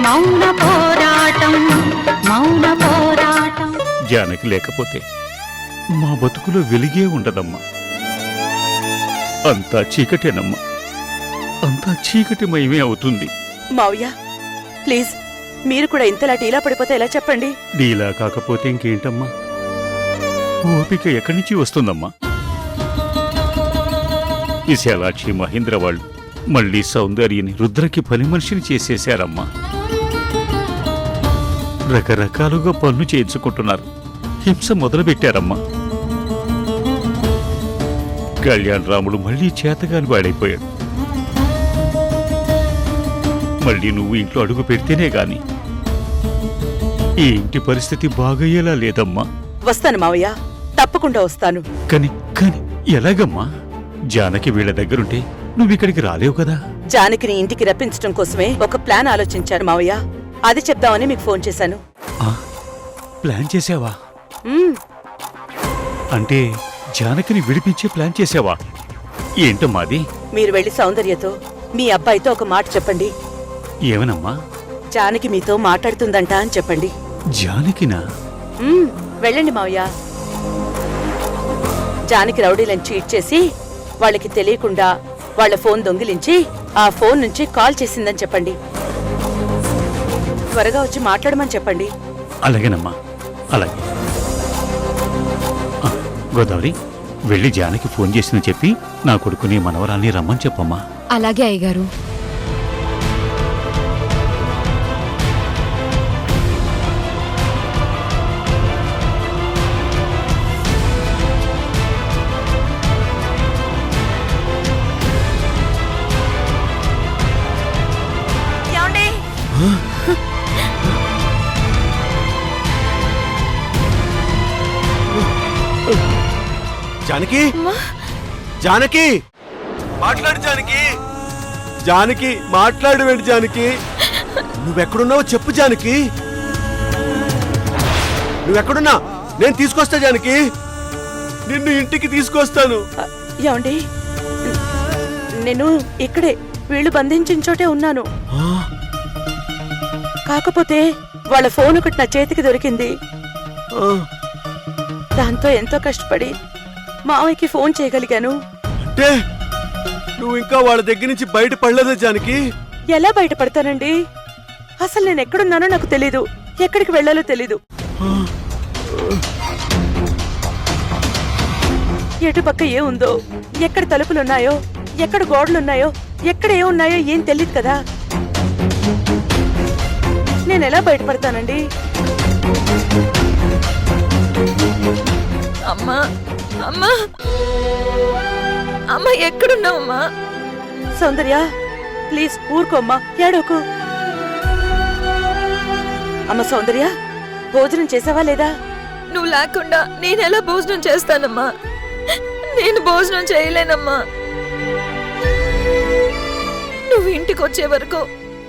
మౌన పోరాటం మౌన పోరాటం. జానకి లేకపోతే మా బతుకులో వెలిగే ఉండదమ్మా. అంతా చీకటేనమ్మా, అంతా చీకటిమయమే అవుతుంది. మావయ్య ప్లీజ్, మీరు కూడా ఇంతలా డీలా పడిపోతే ఎలా చెప్పండి? డీలా కాకపోతే ఇంకేంటమ్మా? ఓపిక ఎక్కడి నుంచి వస్తుందమ్మా? విశాలాక్షి మహేంద్ర వాళ్ళు మళ్ళీ సౌందర్యని రుద్రకి పని మనిషిని చేసేశారమ్మా. రకరకాలుగా పనులు చేయించుకుంటున్నారు. హింస మొదలుపెట్టారమ్మా. కళ్యాణ్ రాముడు మళ్ళీ చేతగాని వాడైపోయాడు. మళ్ళీ నువ్వు ఇంట్లో అడుగు పెడితేనే గాని ఈ ఇంటి పరిస్థితి బాగయ్యేలా లేదమ్మా. వస్తాను మావయ్య, తప్పకుండా వస్తాను. కానీ కానీ ఎలాగమ్మా? జానకి వీళ్ళ దగ్గరుంటే నువ్విక్కడికి రాలేవు కదా. జానకిని ఇంటికి రప్పించడం కోసమే ఒక ప్లాన్ ఆలోచించాను మావయ్య. అది చెప్దామని మీకు ఫోన్ చేశాను. ప్లాన్ చేసావా? మ్మ్. అంటే జానకిని విడిపించే ప్లాన్ చేసావా? ఏంటమ్మా అది? మీరు వెళ్లి సౌందర్యతో మీ అబ్బాయితో ఒక మాట చెప్పండి. ఏమనమ్మా? జానకి మీతో మాట్లాడుతుందంట అని చెప్పండి. జానకినా? మ్మ్. వెళ్ళండి మావయ్య. జానకి రౌడీలను చీట్ చేసి వాళ్ళకి తెలియకుండా వాళ్ళ ఫోన్ దొంగిలించి ఆ ఫోన్ నుంచి కాల్ చేసిందని చెప్పండి. త్వరగా వచ్చి మాట్లాడమని చెప్పండి. అలాగేనమ్మా, అలాగే. గోదావరి, వెళ్ళి జానకి ఫోన్ చేసిందని చెప్పి నా కొడుకుని మనవరాల్ని రమ్మని చెప్పమ్మా. అలాగే అయ్యగారు. జానకి, జానకి మాట్లాడు. జానకి, జానకి మాట్లాడు. వెంటి జానకి, నువ్వెక్కడున్నావో చెప్పు. జానకి, నువ్వెక్కడున్నా నేను తీసుకొస్తా. జానకి, నిన్ను ఇంటికి తీసుకొస్తాను. ఏమండి, నేను ఇక్కడే వీళ్ళు బంధించిన చోటే ఉన్నాను. కాకపోతే వాళ్ళ ఫోన్ ఒకటి నా చేతికి దొరికింది. దాంతో ఎంతో కష్టపడి మావయ్యకి ఫోన్ చేయగలిగాను. అంటే నువ్వు ఇంకా వాళ్ళ దగ్గర నుంచి బయట పడలేదా జానకి? ఎలా బయటపడతానండి? అసలు నేను ఎక్కడున్నానో నాకు తెలీదు, ఎక్కడికి వెళ్ళాలో తెలీదు. ఎటుపక్క ఏ ఉందో, ఎక్కడ తలుపులున్నాయో, ఎక్కడ గోడలున్నాయో, ఎక్కడ ఏ ఉన్నాయో ఏం తెలీదు కదా. నేనెలా బయటపడతానండి? అమ్మా అమ్మా అమ్మా, ఎక్కడున్నావమ్మా? సౌందర్య ప్లీజ్ ఊరుకోమ్మా, ఏడోకు. అమ్మ సౌందర్య, భోజనం చేసావా లేదా? నువ్వు లేకుండా నేనెలా భోజనం చేస్తానమ్మా? నేను భోజనం చేయలేనమ్మా. నువ్వు ఇంటికి వచ్చే వరకు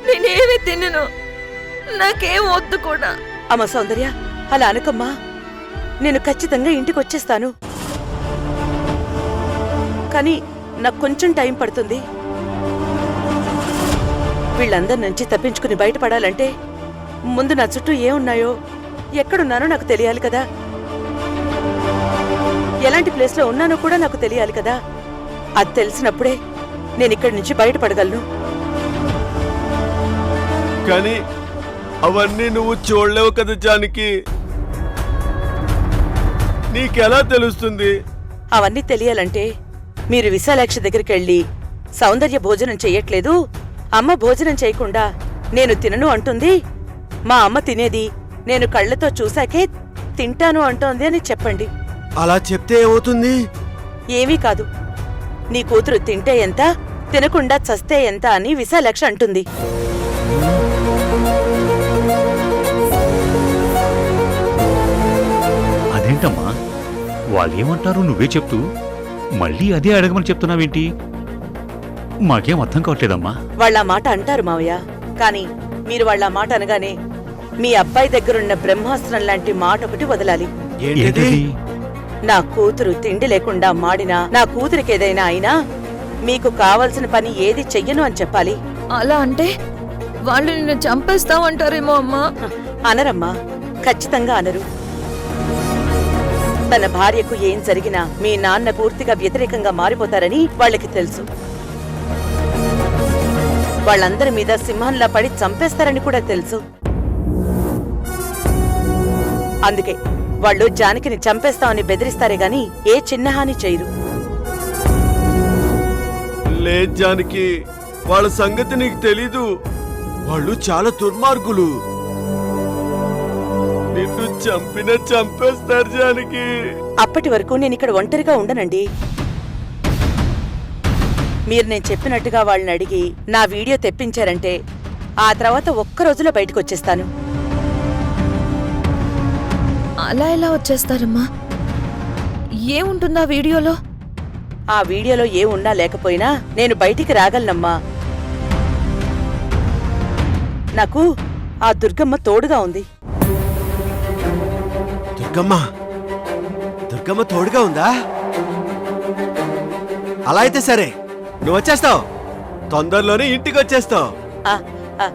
నేనేమీ తినను, నాకేం వద్దు కూడా. అమ్మ సౌందర్య, అలా అనకమ్మా. నేను ఖచ్చితంగా ఇంటికి వచ్చేస్తాను, కానీ నాకు కొంచెం టైం పడుతుంది. వీళ్ళందరి నుంచి తప్పించుకుని బయటపడాలంటే ముందు నా చుట్టూ ఏమున్నాయో, ఎక్కడున్నానో నాకు తెలియాలి కదా. ఎలాంటి ప్లేస్లో ఉన్నానో కూడా నాకు తెలియాలి కదా. అది తెలిసినప్పుడే నేను ఇక్కడి నుంచి బయటపడగలను. కానీ అవన్నీ నువ్వు చూడలేవు కదా జానకి, నీకెలా తెలుస్తుంది? అవన్నీ తెలియాలంటే మీరు విశాలాక్షి దగ్గరికి వెళ్ళి సౌందర్య భోజనం చెయ్యట్లేదు, అమ్మ భోజనం చేయకుండా నేను తినను అంటుంది, మా అమ్మ తినేది నేను కళ్ళతో చూశాకే తింటాను అంటోంది అని చెప్పండి. అలా చెప్తే ఏమవుతుంది? ఏమీ కాదు. నీ కూతురు తింటే ఎంత, తినకుండా చస్తే ఎంత అని విశాలాక్షి అంటుంది. అదేంటమ్మా, వాళ్ళేమంటారు నువ్వే చెప్తూ మళ్ళీ అదే అడగమని చెప్తున్నావేంటి? మాకేం అర్థం కావట్లేదమ్మా. వాళ్ళ మాట అంటారు మావయ్య, కానీ మీరు వాళ్ళ మాట అనగానే మీ అబ్బాయి దగ్గరున్న బ్రహ్మాస్త్రం లాంటి మాట ఒకటి వదలాలి. ఏంటది? నా కూతురు తిండి లేకుండా మాడినా, నా కూతురికి ఏదైనా అయినా మీకు కావలసిన పని ఏది చెయ్యను అని చెప్పాలి. అలా అంటే వాళ్ళు నిన్ను చంపేస్తామంటారేమో అమ్మా. అనరమ్మా, ఖచ్చితంగా అనరు. తన భార్యకు ఏం జరిగినా మీ నాన్న పూర్తిగా వ్యతిరేకంగా మారిపోతారని వాళ్ళకి తెలుసు. వాళ్ళందరి మీద సింహంలా పడి చంపేస్తారని కూడా తెలుసు. అందుకే వాళ్ళు జానకిని చంపేస్తామని బెదిరిస్తారే గాని ఏ చిన్న హాని చేయరు. లేదు జానకి, వాళ్ళ సంగతి నీకు తెలీదు. వాళ్ళు చాలా దుర్మార్గులు. నిన్ను చంపేస్తారు జానకి. అప్పటి వరకు నేను ఇక్కడ ఒంటరిగా ఉండనండి. మీరు నేను చెప్పినట్టుగా వాళ్ళని అడిగి నా వీడియో తెప్పించారంటే ఆ తర్వాత ఒక్క రోజులో బయటకు వచ్చేస్తాను. అలా ఎలా వచ్చేస్తారమ్మా? ఏముంటుందా వీడియోలో? ఆ వీడియోలో ఏ ఉన్నా లేకపోయినా నేను బయటికి రాగలనమ్మా. నాకు ఆ దుర్గమ్మ తోడుగా ఉంది. దుర్గమ్మ తోడుగా ఉందా? అలా అయితే సరే, నువ్వు వచ్చేస్తావు. తొందరలోనే ఇంటికి వచ్చేస్తావు. ఆ, ఆ,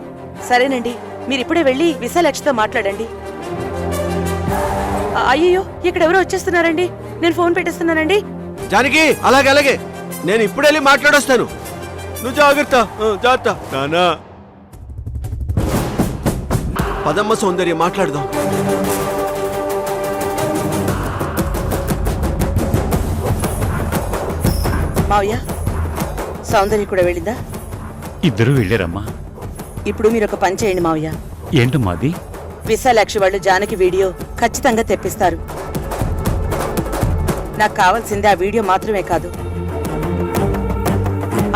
సరేనండి, మీరిప్పుడే వెళ్ళి విశాలక్షితో మాట్లాడండి. అయ్యో, ఇక్కడెవరో వచ్చేస్తున్నారండి. నేను ఫోన్ పెట్టేస్తున్నానండి. జానకి, అలాగే నేను ఇప్పుడు వెళ్ళి మాట్లాడొస్తాను. నువ్వు జాగ్రత్త. జాగ్రత్త నానా. పదమ్మ సౌందర్య, మాట్లాడదాం. మావయ్య, సౌందర్య కూడా వెళ్ళిందా? ఇద్దరు వెళ్ళారమ్మా. ఇప్పుడు మీరు ఒక పని చేయండి మావయ్య. ఏంటమ్మా అది? విశాలాక్షి వాళ్ళు జానకి వీడియో ఖచ్చితంగా తెప్పిస్తారు. నాకు కావాల్సింది ఆ వీడియో మాత్రమే కాదు,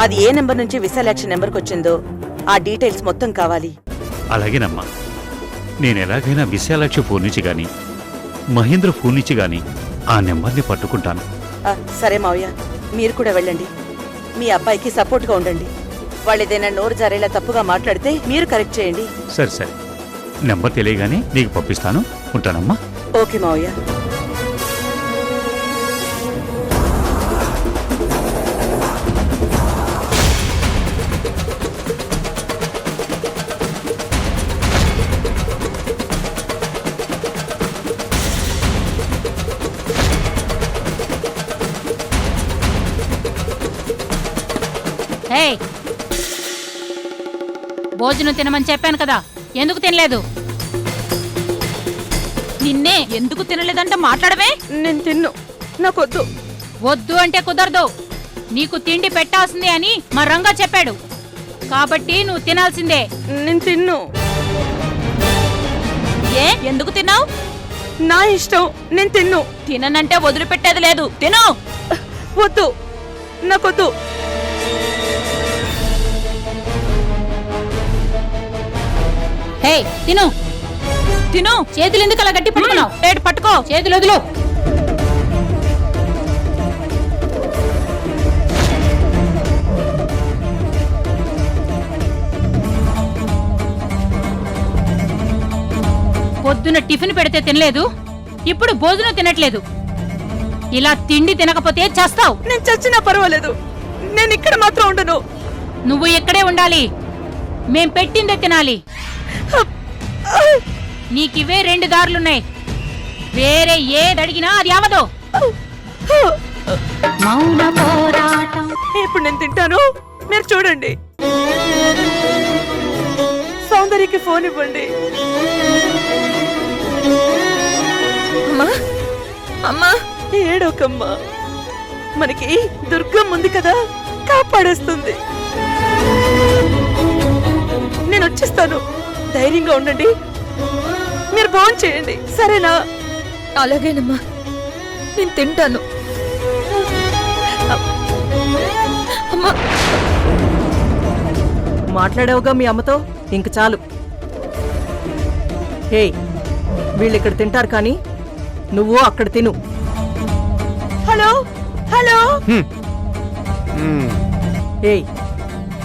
అది ఏ నెంబర్ నుంచి విశాలాక్షి నెంబర్కి వచ్చిందో ఆ డీటెయిల్స్ మొత్తం కావాలి. అలాగేనమ్మా. నేను ఎలాగైనా విశాలాక్షి ఫోన్ నుంచి గాని మహేంద్ర ఫోన్ నుంచి గాని ఆ నెంబర్ని పట్టుకుంటాను. సరే మావయ్య, మీరు కూడా వెళ్ళండి. మీ అబ్బాయికి సపోర్ట్గా ఉండండి. వాళ్ళు ఏదైనా నోరు జారేలా తప్పుగా మాట్లాడితే మీరు కరెక్ట్ చేయండి. సరే, నెంబర్ తెలియగానే నీకు పంపిస్తాను. ఉంటానమ్మా. ఓకే మావయ్య. ఏయ్, భోజనం తినమని చెప్పాను కదా, ఎందుకు తినలేదు? నిన్నే ఎందుకు తినలేదంటే మాట్లాడవే. నేను తిన్ను, నాకొద్దు. వద్దు అంటే కుదరదు. నీకు తిండి పెట్టాల్సిందే అని మా రంగా చెప్పాడు, కాబట్టి నువ్వు తినాల్సిందే. నేను తిన్ను. ఏ, ఎందుకు తిన్నావు? నా ఇష్టం, నేను తిన్ను. తిననంటే వదిలిపెట్టేది లేదు. తిను. వద్దు, నాకొద్దు. హే, తిను తిను. చేతులు ఎందుకు అలా గట్టి పట్టుకున్నావు? ప్లేట్ పట్టుకో, చేతులు వదులు. పొద్దున టిఫిన్ పెడితే తినలేదు, ఇప్పుడు భోజనం తినట్లేదు. ఇలా తిండి తినకపోతే చేస్తావు. నేను చచ్చినా పర్వాలేదు, నేను ఇక్కడ మాత్రం ఉండను. నువ్వు ఇక్కడే ఉండాలి, మేం పెట్టిందే తినాలి. నీకివే 2 దారులున్నాయి, వేరే ఏదడిగినా అది అవదు. మౌన పోరాటం. ఇప్పుడు నేను తింటాను, మీరు చూడండి. సౌందర్యకి ఫోన్ ఇవ్వండి. అమ్మా, అమ్మా, ఏడోకమ్మా, మనకి దుర్గం ఉంది కదా, కాపాడేస్తుంది. నేను వచ్చేస్తాను, ధైర్యంగా ఉండండి. మీరు ఫోన్ చేయండి, సరేనా? అలాగేనమ్మా, నేను తింటాను. అమ్మా, మాట్లాడావుగా మీ అమ్మతో, ఇంక చాలు. హే, వీళ్ళిక్కడ తింటారు కానీ నువ్వు అక్కడ తిను. Hello hello. ఏయ్,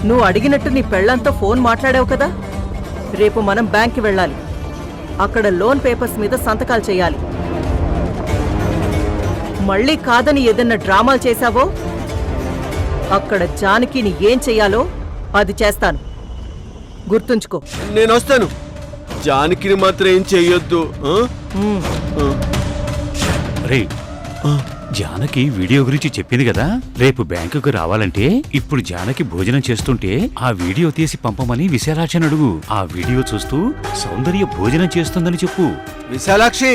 నువ్వు అడిగినట్టు నీ పెళ్ళంతో ఫోన్ మాట్లాడావు కదా. రేపు మనం బ్యాంక్కి వెళ్ళాలి, అక్కడ లోన్ పేపర్స్ మీద సంతకాలు చేయాలి. మళ్ళీ కాదని ఏదన్నా డ్రామాలు చేశావో అక్కడ జానకిని ఏం చెయ్యాలో అది చేస్తాను. గుర్తుంచుకో. నేను వస్తాను. జానకిని మాత్రం ఏం చెయ్యొద్దు. ఆ? ఉమ్, ఆ. రే జానకి వీడియో గురించి చెప్పింది కదా, రేపు బ్యాంకుకు రావాలంటే ఇప్పుడు జానకి భోజనం చేస్తుంటే ఆ వీడియో తీసి పంపమని విశాలాక్షని అడుగు. ఆ వీడియో చూస్తూ సౌందర్య భోజనం చేస్తుందని చెప్పు. విశాలాక్షి,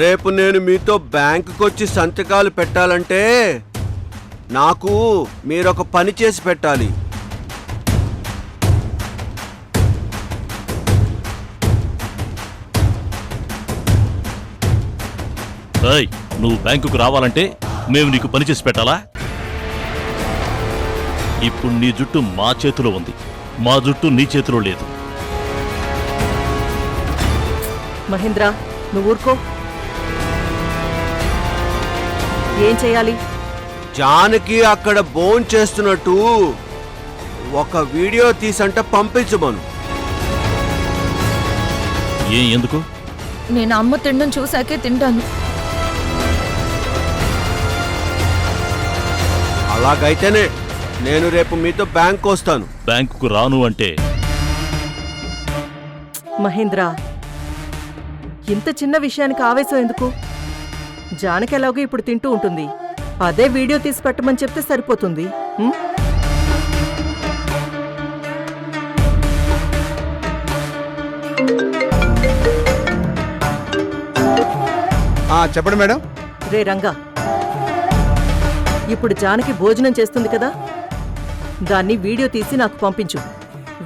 రేపు నేను మీతో బ్యాంకుకి వచ్చి సంతకాలు పెట్టాలంటే నాకు మీరొక పని చేసి పెట్టాలి. ఏయ్, నువ్వు బ్యాంకుకు రావాలంటే మేము నీకు పని చేసి పెట్టాలా? ఇప్పుడు నీ జుట్టు మా చేతిలో ఉంది, మా జుట్టు నీ చేతిలో లేదు. మహేంద్ర నువ్వు ఊరుకో. ఏం చేయాలి? జానకి అక్కడ బోన్ చేస్తున్నట్టు ఒక వీడియో తీసంట పంపించమను. ఎందుకు? నేను అమ్మ తినడం చూసాకే తింటాను. అలాగైతేనే నేను రేపు మీతో బ్యాంక్ వస్తాను. బ్యాంకుకు రాను అంటే మహేంద్ర, ఇంత చిన్న విషయానికి ఆవేశం ఎందుకు? జానకి ఎలాగో ఇప్పుడు తింటూ ఉంటుంది, అదే వీడియో తీసి పెట్టమని చెప్తే సరిపోతుంది. ఉం? చెప్పండి మేడం. రే రంగా, ఇప్పుడు జానకి భోజనం చేస్తుంది కదా, దాన్ని వీడియో తీసి నాకు పంపించు,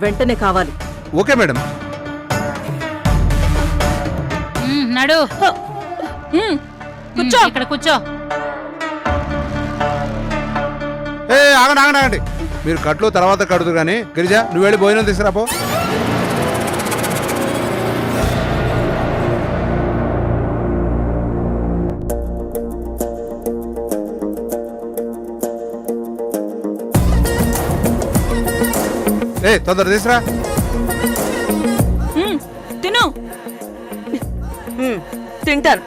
వెంటనే కావాలి. Okay madam. నడు కూర్చో, ఇక్కడ కూర్చో. ఆగండి. మీరు కట్లు తర్వాత కడుదు కానీ గిరిజా నువ్వు వెళ్ళి భోజనం తీసుకురాపో. తొందర తీసురా. తిను. తింటాను.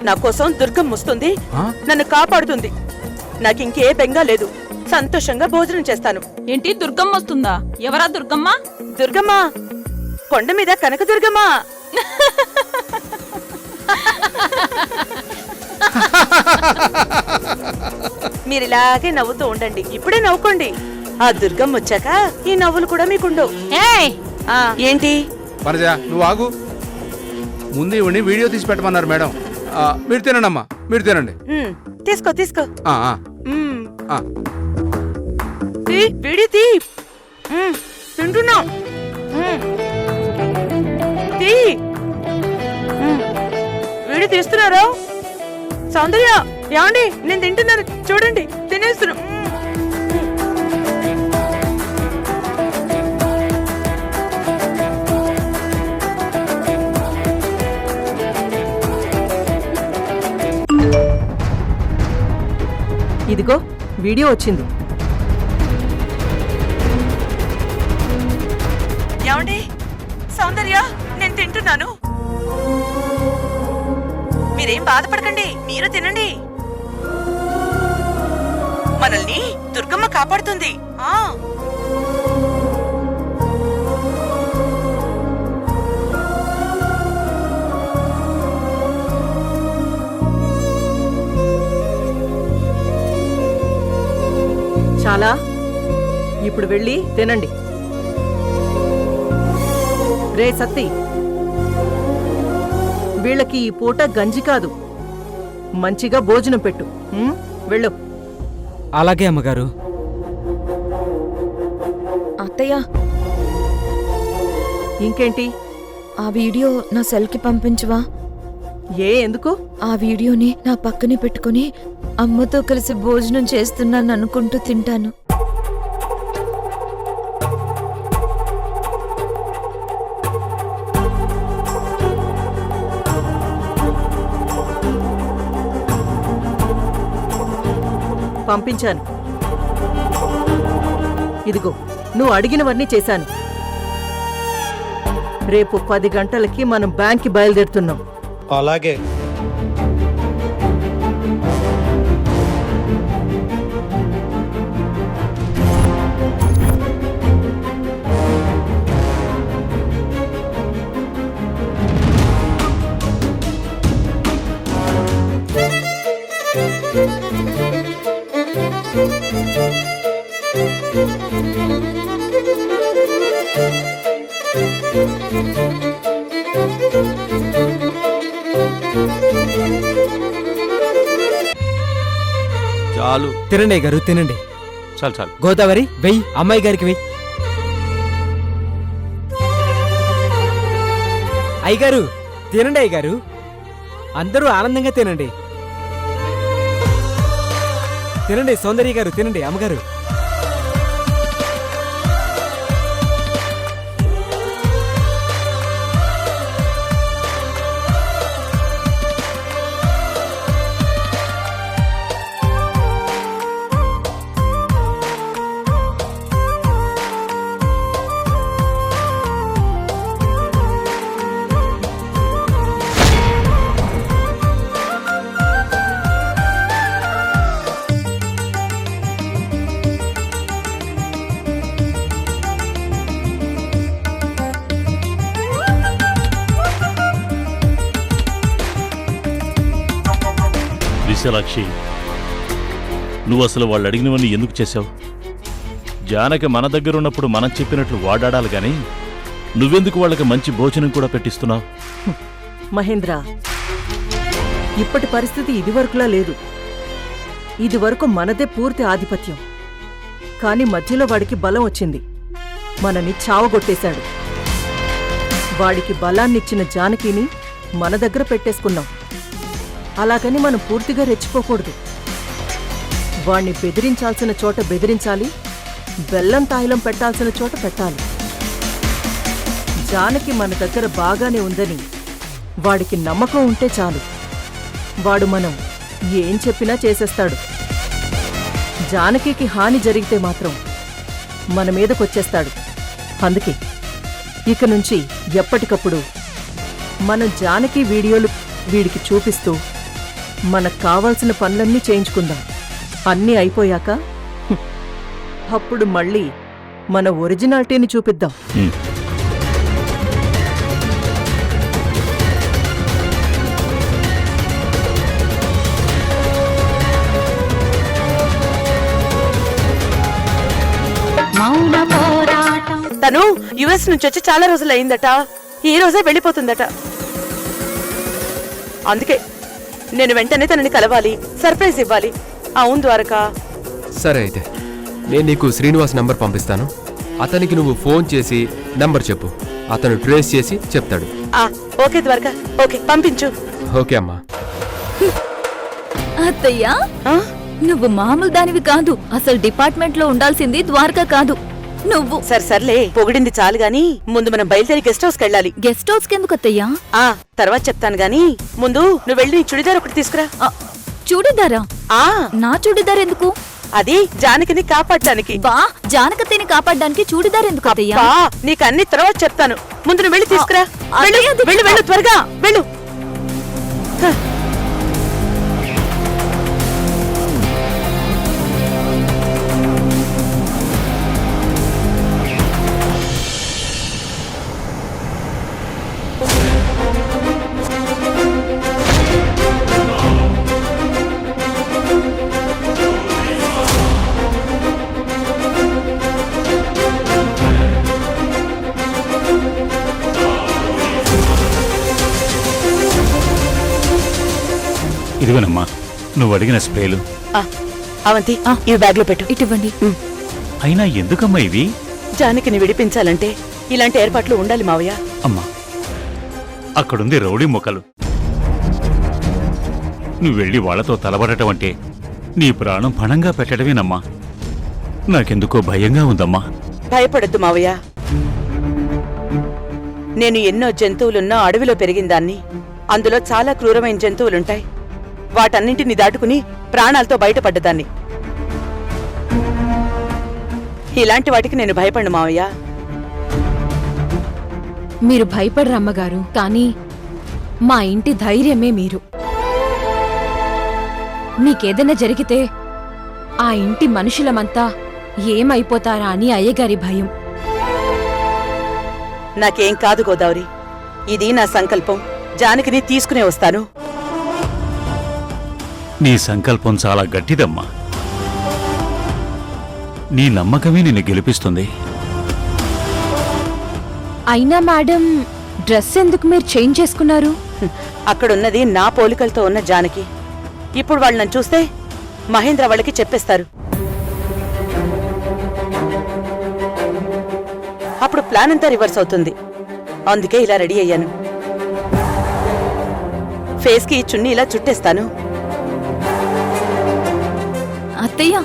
నా కోసం దుర్గం వస్తుంది, నన్ను కాపాడుతుంది. నాకింకే బెంగా లేదు. సంతోషంగా భోజనం చేస్తాను. ఏంటి దుర్గమ్మ వస్తుందా? ఎవరా దుర్గమ్మ? దుర్గమ్మ, కొండ మీద కనక దుర్గమ్మ. మీరిలాగే నవ్వుతూ ఉండండి. ఇప్పుడే నవ్వుకోండి. ఆ దుర్గమ్మ వచ్చాక ఈ నవ్వులు కూడా మీకుండవు. ఏంటి? పరజా నువ్వు ఆగు. ముందు ఇవన్నీ వీడియో తీసి పెట్టమన్నారు మేడం. మీరు తినండి అమ్మా, మీరు తినండి. తీసుకో తీసుకో. ఆ, ఆ. ఆ. వీడి తీ. తింటున్నా. తీ. వీడి తీస్తున్నారా? సౌందర్య, ఏమండి, నేను తింటున్నాను చూడండి, తినేస్తున్నా. ఇదిగో వీడియో వచ్చింది. ఏమండి, సౌందర్య, నేను తింటున్నాను. మీరేం బాధపడకండి, మీరు తినండి. మనల్ని దుర్గమ్మ కాపాడుతుంది. చాలా, ఇప్పుడు వెళ్ళి తినండి. రే సత్తి, వీళ్ళకి ఈ పూట గంజి కాదు, మంచిగా భోజనం పెట్టు. వెళ్ళు. అలాగే అమ్మగారు. అత్తయ్య, ఇంకేంటి? ఆ వీడియో నా సెల్కి పంపించవా? ఎందుకు? ఆ వీడియోని నా పక్కనే పెట్టుకుని అమ్మతో కలిసి భోజనం చేస్తున్నాను అనుకుంటూ తింటాను. పంపించాను. ఇదిగో, నువ్వు అడిగినవన్నీ చేశాను. రేపు 10 గంటలకి మనం బ్యాంక్కి బయలుదేరుతున్నాం. అలాగే. చాలు. తినండి గారు తినండి. చాలు చాలు. గోదావరి వెయ్యి, అమ్మాయి గారికి వెయ్యి. అయ్యగారు తినండి అయ్యగారు, అందరూ ఆనందంగా తినండి. తినండి సౌందర్య గారు, తినండి అమ్మగారు. విశాలాక్షి, నువ్వు అసలు వాళ్ళు అడిగినవన్నీ ఎందుకు చేశావు? జానకి మన దగ్గర ఉన్నప్పుడు మనం చెప్పినట్లు వాడాడాలి గాని నువ్వెందుకు వాళ్ళకి మంచి భోజనం కూడా పెట్టిస్తున్నావు? మహేంద్ర, ఇప్పటి పరిస్థితి ఇదివరకులా లేదు. ఇదివరకు మనదే పూర్తి ఆధిపత్యం. కాని మధ్యలో వాడికి బలం వచ్చింది, మనని చావగొట్టేశాడు. వాడికి బలాన్నిచ్చిన జానకిని మన దగ్గర పెట్టేసుకున్నాం. అలాగని మనం పూర్తిగా రెచ్చిపోకూడదు. వాణ్ణి బెదిరించాల్సిన చోట బెదిరించాలి, బెల్లం తాయిలం పెట్టాల్సిన చోట పెట్టాలి. జానకి మన దగ్గర బాగానే ఉందని వాడికి నమ్మకం ఉంటే చాలు. వాడు మనం ఏం చెప్పినా చేసేస్తాడు. జానకికి హాని జరిగితే మాత్రం మన మీదకొచ్చేస్తాడు. అందుకే ఇక నుంచి ఎప్పటికప్పుడు మనం జానకి వీడియోలు వీడికి చూపిస్తూ మనకు కావాల్సిన పనులన్నీ చేయించుకుందాం. అన్నీ అయిపోయాక అప్పుడు మళ్ళీ మన ఒరిజినాలిటీని చూపిద్దాం. తను యుఎస్ నుంచి వచ్చి చాలా రోజులయ్యిందట. ఈ రోజే వెళ్ళిపోతుందట. అందుకే నేను వెంటనే తనని కలవాలి, సర్ప్రైజ్ ఇవ్వాలి. అవును ద్వారకా. సరే అయితే నేను నీకు శ్రీనివాస్ నంబర్ పంపిస్తాను. అతనికి నువ్వు ఫోన్ చేసి నంబర్ చెప్పు, అతను ట్రేస్ చేసి చెప్తాడు. ఓకే ద్వారకా, ఓకే పంపించు. ఓకే అమ్మా. అత్తయ్యా, నువ్వు మామూలు దానివి కాదు. అసలు డిపార్ట్మెంట్ లో ఉండాల్సింది ద్వారకా కాదు, నువ్వు. సర్లే, పొగిడింది చాలు గాని ముందు మనం బయలుదేరి గెస్ట్ హౌస్ కెళ్ళాలి. గెస్ట్ హౌస్ కెందుకు అత్తయ్యా? తర్వాత చెప్తాను గాని ముందు నువ్వు వెళ్ళి నీ చుడిదార్ ఒకటి తీసుకురా. చూడిదారా? నా చూడిదార్ ఎందుకు? అది జానకిని కాపాడడానికి. బా, జానకత్తిని కాపాడడానికి చూడిదార్ ఎందుకు అత్తయ్యా? నీకు అన్ని తర్వాత చెప్తాను. ముందు నువ్వు వెళ్ళి తీసుకురా. వెళ్ళు త్వరగా వెళ్ళు. ఇదిగోనమ్మా నువ్వు అడిగిన స్ప్రేలు. అవంతి, ఇవి బ్యాగ్ లో పెట్టు. ఇటువంటి అయినా ఎందుకమ్మా ఇవి? జానకిని విడిపించాలంటే ఇలాంటి ఏర్పాట్లు ఉండాలి మావయ్య. అమ్మా, అక్కడుంది రౌడీ మొక్కలు. నువ్వు వెళ్ళి వాళ్లతో తలబడటం అంటే నీ ప్రాణం పణంగా పెట్టడమేనమ్మా. నాకెందుకో భయంగా ఉందమ్మా. భయపడద్దు మావయ్య. నేను ఎన్నో జంతువులున్న అడవిలో పెరిగిందాన్ని. అందులో చాలా క్రూరమైన జంతువులుంటాయి. వాటన్నింటినీ దాటుకుని ప్రాణాలతో బయటపడ్డదాన్ని. ఇలాంటి వాటికి నేను భయపడ్ను మావయ్య. మీరు భయపడరు అమ్మగారు, కానీ మా ఇంటి ధైర్యమే మీరు. మీకేదైనా జరిగితే ఆ ఇంటి మనుషులమంతా ఏమైపోతారా అని అయ్యగారి భయం. నాకేం కాదు గోదావరి, ఇది నా సంకల్పం. జానకిని తీసుకునే వస్తాను. నీ సంకల్పం చాలా గట్టిదమ్మా. నీ నమ్మకమే నిన్ను గెలిపిస్తుంది. అయినా మేడం, డ్రెస్ ఎందుకు మీరు చేంజ్ చేసుకున్నారు? అక్కడున్నది నా పోలికలతో ఉన్న జానకి. ఇప్పుడు వాళ్ళు నన్ను చూస్తే మహేంద్ర వాళ్ళకి చెప్పేస్తారు. అప్పుడు ప్లాన్ అంతా రివర్స్ అవుతుంది. అందుకే ఇలా రెడీ అయ్యాను. ఫేస్ కి చున్నీ ఇలా చుట్టేస్తాను. అత్తయ్య,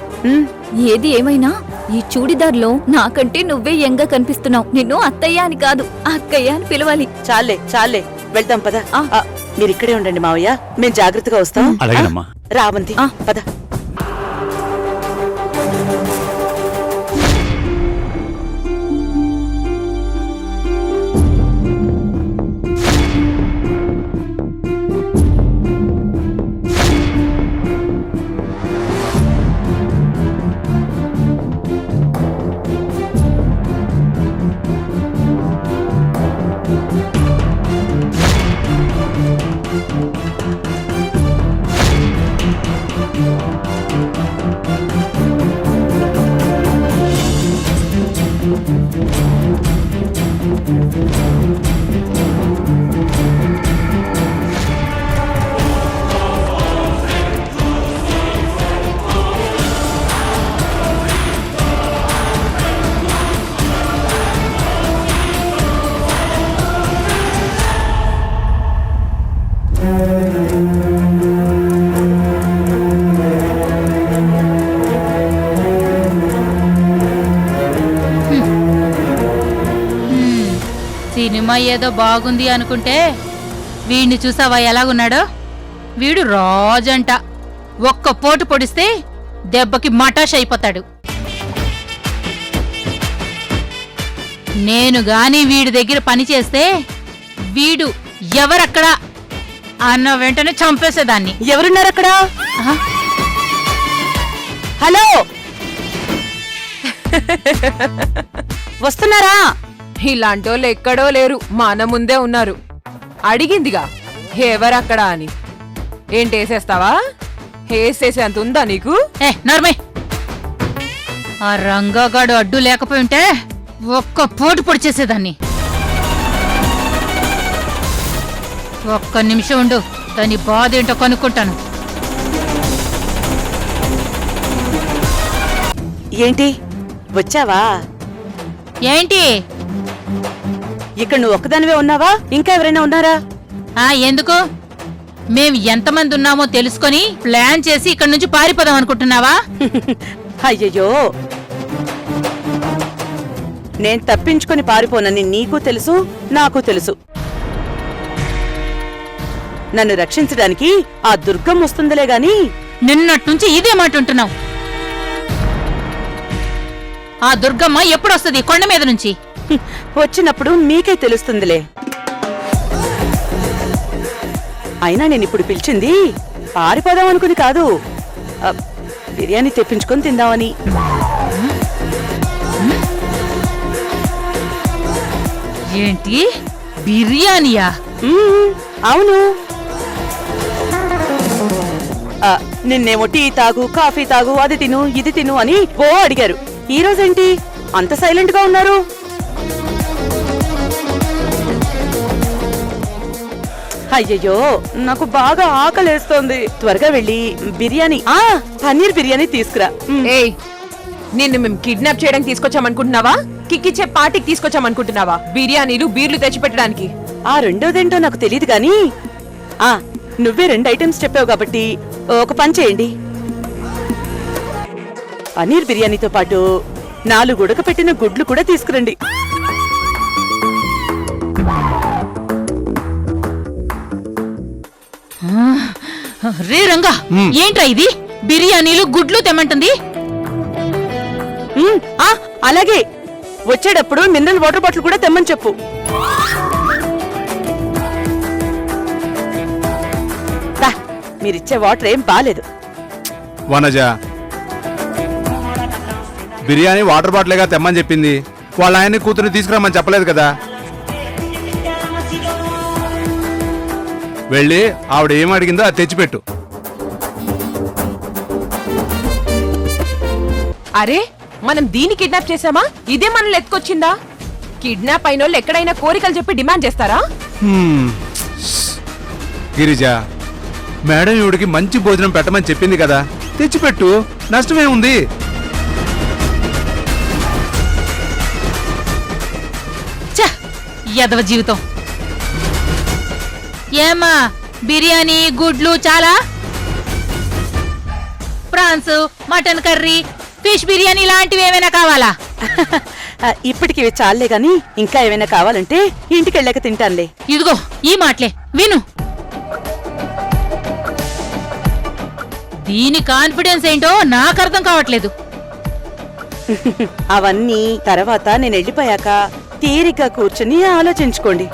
ఏది ఏమైనా ఈ చూడిదార్లో నాకంటే నువ్వే యంగా కనిపిస్తున్నావు. నిన్ను అత్తయ్య అని కాదు, అక్కయ్య అని పిలవాలి. చాలే చాలే, వెళ్దాం పద. మీరు ఇక్కడే ఉండండి మావయ్య, మేం జాగ్రత్తగా వస్తాం. అలాగేనమ్మా. రావంతి పద. సినిమా ఏదో బాగుంది అనుకుంటే వీడిని చూసావా ఎలాగున్నాడో? వీడు రాజంట. ఒక్క పోటు పొడిస్తే దెబ్బకి మటాష్ అయిపోతాడు. నేను గాని వీడి దగ్గర పని చేస్తే వీడు ఎవరక్కడా అన్న వెంటనే చంపేసేదాన్ని. ఎవరున్నారక్కడ? హలో, వస్తున్నారా? ఇలాంటోళ్ళు ఎక్కడో లేరు, మన ముందే ఉన్నారు. అడిగిందిగా ఎవరక్కడా అని. ఏంటేసేస్తావా? వేసేసేంత ఉందా నీకు? నర్మే, ఆ రంగాగాడు అడ్డు లేకపోయి ఉంటే ఒక్క పోటు పొడిచేసేదాన్ని. ఒక్క నిమిషం ఉండు, దాని బాధ ఏంటో కనుక్కుంటాను. ఏంటి వచ్చావా? ఏంటి ఇక్కడ నువ్వు ఒక్కదానివే ఉన్నావా? ఇంకా ఎవరైనా ఉన్నారా? ఎందుకు? మేం ఎంతమంది ఉన్నామో తెలుసుకొని ప్లాన్ చేసి ఇక్కడి నుంచి పారిపోదాం అనుకుంటున్నావా? అయ్యయ్యో, నేను తప్పించుకొని పారిపోనని నీకు తెలుసు, నాకు తెలుసు. నన్ను రక్షించడానికి ఆ దుర్గం వస్తుందిలే గాని. నిన్నట్నుంచి ఇదే మాట ఉంటున్నావు. ఆ దుర్గమ్మ ఎప్పుడొస్తుంది కొండ మీద నుంచి? వచ్చినప్పుడు మీకే తెలుస్తుందిలే. అయినా నేనిప్పుడు పిలిచింది పారిపోదాం అనుకుని కాదు, బిర్యానీ తెప్పించుకొని తిందామని. ఏంటి బిర్యానీయా? అవును. నిన్నేమో టీ తాగు, కాఫీ తాగు, అది తిను, ఇది తిను అని ఓ అడిగారు. ఈ రోజేంటి అంత సైలెంట్ గా ఉన్నారు? అయ్యయ్యో, నాకు బాగా ఆకలేస్తోంది. త్వరగా వెళ్ళి బిర్యానీ, పన్నీర్ బిర్యానీ తీసుకురా. ఏయ్, నిన్ను మేము కిడ్నాప్ చేయడానికి తీసుకొచ్చామనుకుంటున్నావా? కిక్కిచ్చే పార్టీకి తీసుకొచ్చామనుకుంటున్నావా? బిర్యానీలు, బీర్లు తెచ్చిపెట్టడానికి. ఆ రెండోదేంటో నాకు తెలియదు గాని నువ్వే 2 ఐటమ్స్ చెప్పావు కాబట్టి ఒక పని చేయండి. పన్నీర్ బిర్యానీతో పాటు 4 ఉడకపెట్టిన గుడ్లు కూడా తీసుకురండి. రే రంగా, ఏంట్రా ఇది? బిర్యానీలు గుడ్లు తెమ్మంటుంది. అలాగే, వచ్చేటప్పుడు మినరల్ వాటర్ బాటిల్ కూడా తెమ్మని చెప్పు. మీరిచ్చే వాటర్ ఏం బాలేదు. వనజ, బిర్యానీ వాటర్ బాటిల్గా తెమ్మని చెప్పింది. వాళ్ళ ఆయన్ని కూతురు తీసుకురామని చెప్పలేదు కదా. వెళ్ళి ఆవిడ ఏం అడిగిందో అది తెచ్చిపెట్టు. అరే, మనం దీన్ని కిడ్నాప్ చేసామా? ఇదే మనల్ని ఎత్తుకొచ్చిందా? కిడ్నాప్ అయిన వాళ్ళు ఎక్కడైనా కోరికలు చెప్పి డిమాండ్ చేస్తారా? గిరిజ, మేడం ఈవిడికి మంచి భోజనం పెట్టమని చెప్పింది కదా, తెచ్చిపెట్టు, నష్టమే ఉంది. ఛ! యదవ జీవితం. ఏమ్మా, బిర్యానీ, గుడ్లు చాలా? Prawns, mutton curry, fish biryani లాంటివి ఏమైనా కావాలా? ఇప్పటికి ఇవి చాలే గాని ఇంకా ఏమైనా కావాలంటే ఇంటికి వెళ్ళాక తింటానులే. ఇదిగో ఈ మాటలే విను. దీని కాన్ఫిడెన్స్ ఏంటో నాకు అర్థం కావట్లేదు. అవన్నీ తర్వాత నేను వెళ్ళిపోయాక తీరిగ్గా కూర్చుని ఆలోచించుకోండి.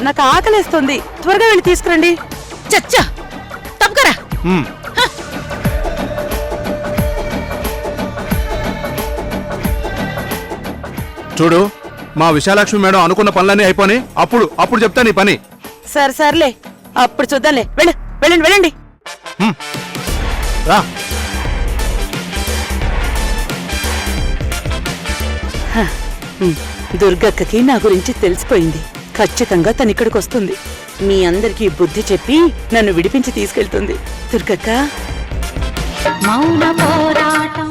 నాకు ఆకలేస్తుంది, త్వరగా వెళ్ళి తీసుకురండి. చచ్చా తప్పకరా. చూడు, మా విశాలాక్ష్మి మేడం అనుకున్న పనులన్నీ అయిపోయి అప్పుడు చెప్తా నీ పని. సర్లే, అప్పుడు చూద్దాంలే. వెళ్ళండి వెళ్ళండి. రా. దుర్గక్కకి నా గురించి తెలిసిపోయింది. ఖచ్చితంగా తను ఇక్కడికి వస్తుంది. మీ అందరికీ బుద్ధి చెప్పి నన్ను విడిపించి తీసుకెళ్తుంది. దుర్గక్క, మౌన పోరాటం.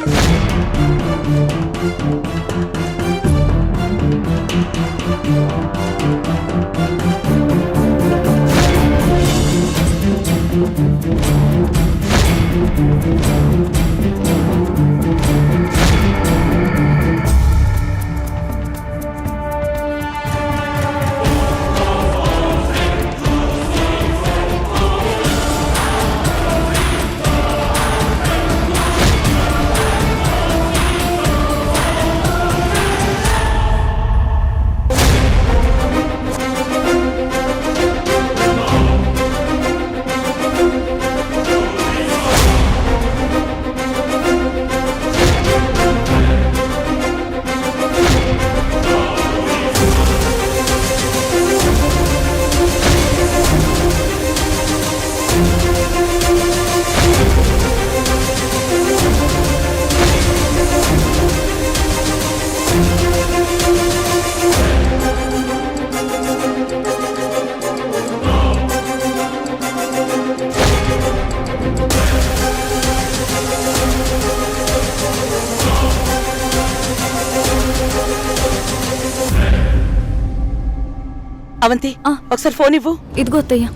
అవంతి, ఒకసారి ఫోన్ ఇవ్వు. ఇదిగో అత్తయ్య.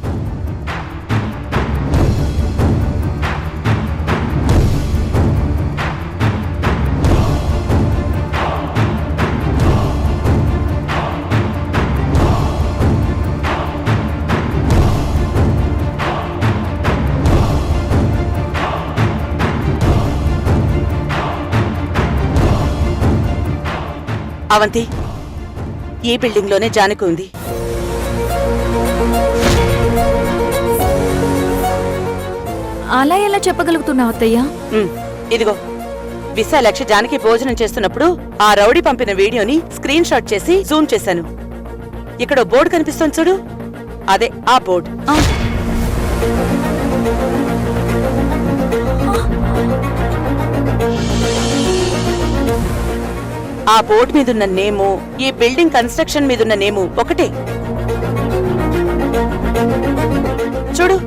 అవంతి, ఈ బిల్డింగ్ లోనే జానకి ఉంది. అలా ఎలా చెప్పగలుగుతున్నావు అత్తయ్య? ఇదిగో, విశాలాక్షి జానకి భోజనం చేస్తున్నప్పుడు ఆ రౌడీ పంపిన వీడియోని స్క్రీన్ షాట్ చేసి జూమ్ చేశాను. ఇక్కడ బోర్డు కనిపిస్తోంది చూడు, అదే ఆ బోర్డు. ఆ బోర్డు మీదున్న నేము, ఈ బిల్డింగ్ కన్స్ట్రక్షన్ మీదున్న నేము ఒకటే. చూడు.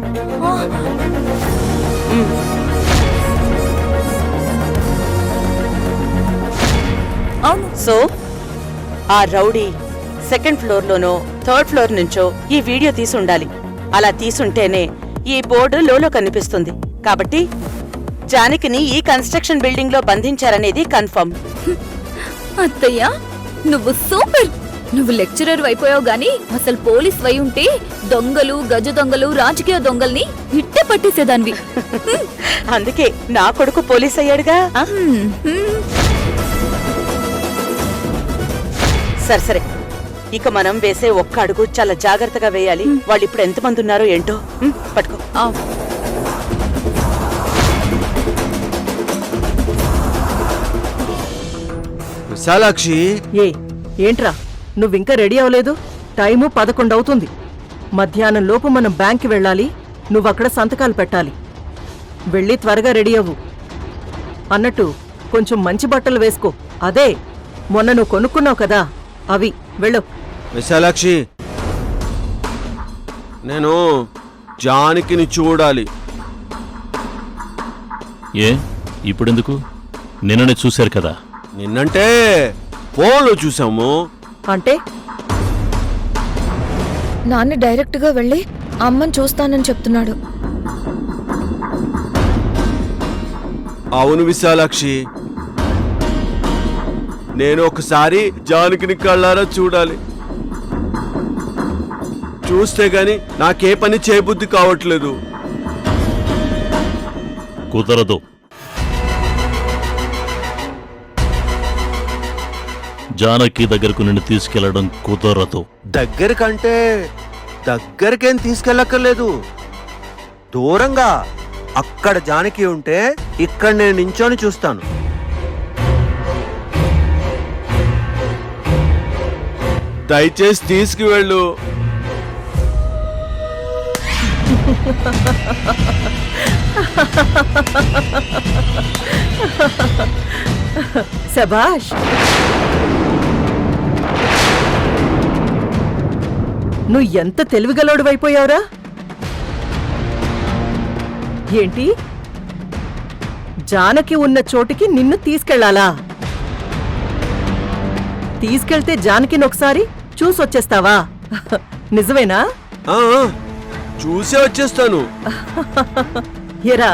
సో ఆ రౌడీ సెకండ్ ఫ్లోర్ లోనో థర్డ్ ఫ్లోర్ నుంచో ఈ వీడియో తీసి ఉండాలి. అలా తీసుంటేనే ఈ బోర్డు లోలో కనిపిస్తుంది. కాబట్టి జానకిని ఈ కన్స్ట్రక్షన్ బిల్డింగ్ లో బంధించారనేది కన్ఫర్మ్. అత్తయ్య, నువ్వు సూపర్. నువ్వు లెక్చరర్ అయిపోయావు గాని అసలు పోలీస్ వై ఉంటే దొంగలు, గజ దొంగలు, రాజకీయ దొంగల్ని ఇట్టే పట్టేసేదాన్వి. అందుకే నా కొడుకు పోలీస్ అయ్యాడుగా. సరే, ఇక మనం వేసే ఒక్క అడుగు చాలా జాగ్రత్తగా వేయాలి. వాళ్ళు ఇప్పుడు ఎంతమంది ఉన్నారో ఏంటో. పట్టుకో. విశాలాక్షి, ఏంట్రా నువ్వింకా రెడీ అవ్వలేదు? టైము 11 అవుతుంది. మధ్యాహ్నం లోపు మనం బ్యాంక్కి వెళ్ళాలి. నువ్వక్కడ సంతకాలు పెట్టాలి. వెళ్ళి త్వరగా రెడీ అవ్వు. అన్నట్టు కొంచెం మంచి బట్టలు వేసుకో. అదే మొన్న నువ్వు కొనుక్కున్నావు కదా అవి. వెళ్ళు. విశాలాక్షి, నేను జానకిని చూడాలి. ఏ ఇప్పుడెందుకు? నిన్ననే చూశారు కదా. నిన్నంటే ఫోన్లో చూసాము. అంటే నాన్న డైరెక్ట్ గా వెళ్ళి అమ్మని చూస్తానని చెప్తున్నాడు. అవును విశాలాక్షి, నేను ఒకసారి జానకిని కళ్ళారా చూడాలి. చూస్తే గాని నాకే పని చేయబుద్ధి కావట్లేదు. కుదరదు. జానకి దగ్గరకు నిన్ను తీసుకెళ్లడం కుదరదు. దగ్గరకంటే దగ్గరకేం తీసుకెళ్ళక్కర్లేదు, దూరంగా. అక్కడ జానకి ఉంటే ఇక్కడ నేను నించొని చూస్తాను. దయచేసి తీసుకువెళ్ళు. శభాష్. నువ్వు ఎంత తెలివిగలోడువైపోయావురా. ఏంటి, జానకి ఉన్న చోటికి నిన్ను తీసుకెళ్లాలా? తీసుకెళ్తే జానకిని ఒకసారి చూసొచ్చేస్తావా? నిజమేనా? చూసే వచ్చేస్తాను. ఎరా,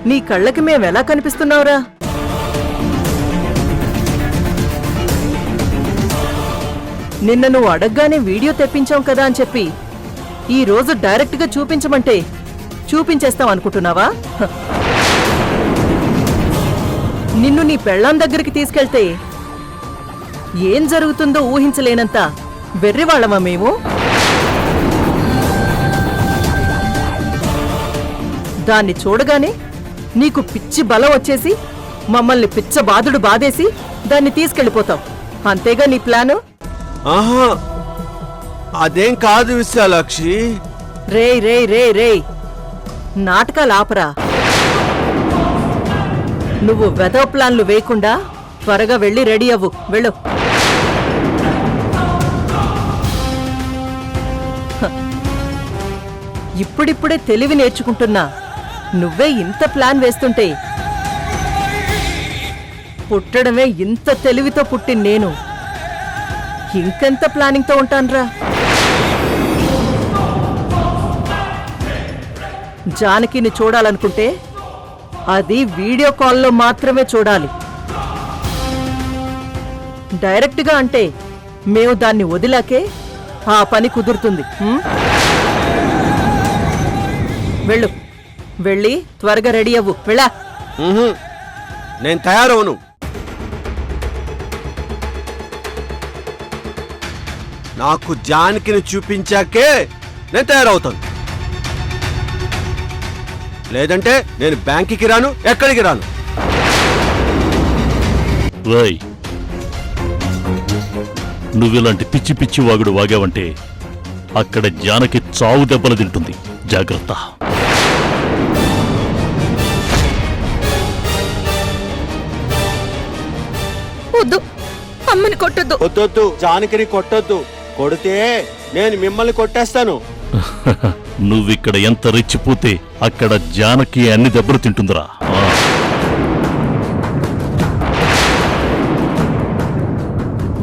నీ కళ్ళకి మేమెలా కనిపిస్తున్నావురా? నిన్న నువ్వు అడగ్గానే వీడియో తెప్పించాం కదా అని చెప్పి ఈ రోజు డైరెక్ట్గా చూపించమంటే చూపించేస్తాం అనుకుంటున్నావా? నిన్ను నీ పెళ్ళాం దగ్గరికి తీసుకెళ్తే ఏం జరుగుతుందో ఊహించలేనంత వెర్రివాళ్ళమా మేము? దాన్ని చూడగానే నీకు పిచ్చి బలం వచ్చేసి మమ్మల్ని పిచ్చ బాధుడు బాధేసి దాన్ని తీసుకెళ్ళిపోతావు. అంతేగా నీ ప్లాను? ఆహా, అదేం కాదు విశాలాక్షి. రే రే రే రే, నాటకాలు ఆపరా. నువ్వు వెధవ ప్లాన్లు వేయకుండా త్వరగా వెళ్ళి రెడీ అవ్వు. వెళ్ళు. ఇప్పుడిప్పుడే తెలివి నేర్చుకుంటున్నా నువ్వే ఇంత ప్లాన్ వేస్తుంటే పుట్టడమే ఇంత తెలివితో పుట్టిన నేను ఇంకెంత ప్లానింగ్తో ఉంటాన్రా. జానకిని చూడాలనుకుంటే అది వీడియో కాల్లో మాత్రమే చూడాలి. డైరెక్ట్గా అంటే మేము దాన్ని వదిలాకే ఆ పని కుదురుతుంది. వెళ్ళు. వెళ్ళి త్వరగా రెడీ అవ్వు. వెళ్ళా. నేను తయారవును. నాకు జానకిని చూపించాకే నేను తయారవుతాను. లేదంటే నేను బ్యాంకుకి రాను, ఎక్కడికి రాను. రాయ్, నువ్విలాంటి పిచ్చి పిచ్చి వాగుడు వాగావంటే అక్కడ జానకి చావు దెబ్బలు తింటుంది. జాగ్రత్త. వద్దు, అమ్మని కొట్టొద్దు. వద్దొద్దు, జానకిని కొట్టొద్దు. కొడితే నేను మిమ్మల్ని కొట్టేస్తాను. నువ్విక్కడ ఎంత రెచ్చిపోతే అక్కడ జానకి అన్ని దెబ్బలు తింటుందిరా.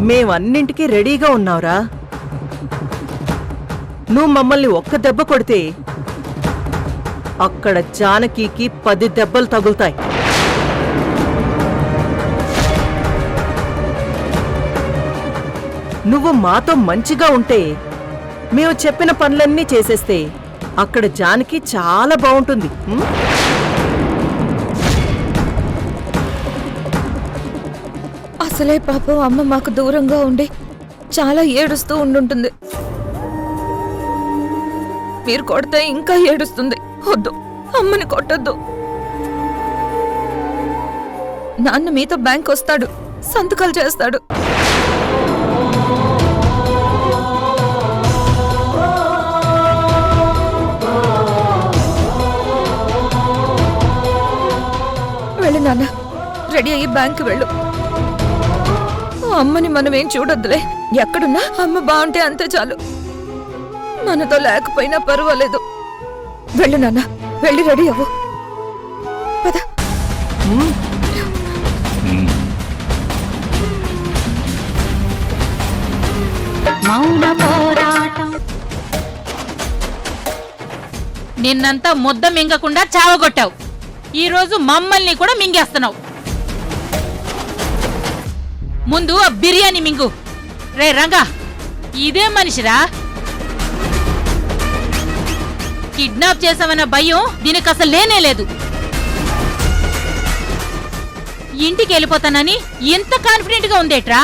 మేమన్నింటికీ రెడీగా ఉన్నావురా. నువ్వు మమ్మల్ని ఒక్క దెబ్బ కొడితే అక్కడ జానకికి 10 దెబ్బలు తగులుతాయి. నువ్వు మాతో మంచిగా ఉంటే మేము చెప్పిన పనులన్నీ చేసేస్తే అక్కడ జానకి చాలా బాగుంటుంది. అసలే పాపం అమ్మ మాకు దూరంగా ఉండి చాలా ఏడుస్తూ ఉండుంటుంది. మీరు కొడితే ఇంకా ఏడుస్తుంది. వద్దు, అమ్మని కొట్టొద్దు. నాన్న మీతో బ్యాంక్ వస్తాడు, సంతకాలు చేస్తాడు. వెళ్ళి నాన్న, రెడీ అయ్యి బ్యాంకు వెళ్ళు. అమ్మని మనం ఏం చూడొద్దులే. ఎక్కడున్నా అమ్మ బాగుంటే అంతే చాలు. మనతో లేకపోయినా పర్వాలేదు. వెళ్ళు నాన్న, వెళ్ళి రెడీ అవ్వు. పద. నిన్నంతా ముద్ద మింగకుండా చావగొట్టావు. ఈరోజు మమ్మల్ని కూడా మింగేస్తున్నావు. ముందు ఆ బిర్యానీ మింగు. రే రంగా, ఇదే మనిషిరా? కిడ్నాప్ చేసామన్న భయం దీనికి అసలు లేనే లేదు. ఇంటికి వెళ్ళిపోతానని ఎంత కాన్ఫిడెంట్ గా ఉందేట్రా?